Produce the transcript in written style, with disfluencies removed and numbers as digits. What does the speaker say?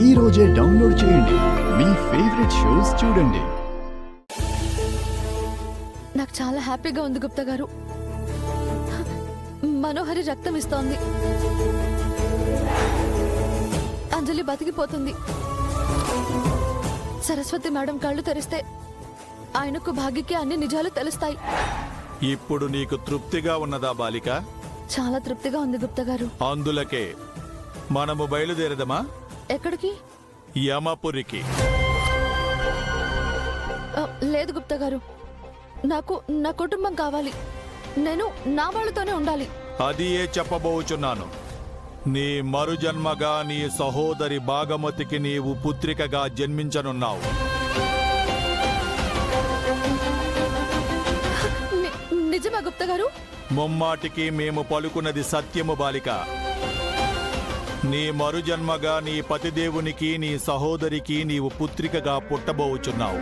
ఈ రోజే డౌన్లోడ్ చేయండి. మీ ఫేవరెట్ షోస్ చూడండి. నాకు చాలా హ్యాపీగా ఉంది గుప్తా గారు. మనోహరి రక్తం ఇస్తోంది. అంజలి బతికిపోతుంది. సరస్వతి మేడం కళ్ళు తెరిస్తే ఆయనకు భాగ్యకి అన్ని నిజాలు తెలుస్తాయి. ఇప్పుడు నీకు తృప్తిగా ఉన్నదా బాలిక? చాలా తృప్తిగా ఉంది గుప్తా గారు. అందులకే మనము బయలుదేరదమా? ఎక్కడికి? యమపురికి. లేదు గుప్తా గారు, నాకు నా కుటుంబం కావాలి. నేను నా వాళ్ళతోనే ఉండాలి. అది ఏ చెప్పబోచున్నాను. నీ మరుజన్మగా నీ సహోదరి భాగమతికి నీవు పుత్రికగా జన్మించనున్నావు. నిజమా గుప్తా గారు? ముమ్మాటికి మేము పలుకున్నది సత్యము బాలిక. నీ మరుజన్మగా నీ పతిదేవునికి నీ సహోదరికి నీవు పుత్రికగా పుట్టబోచున్నావు.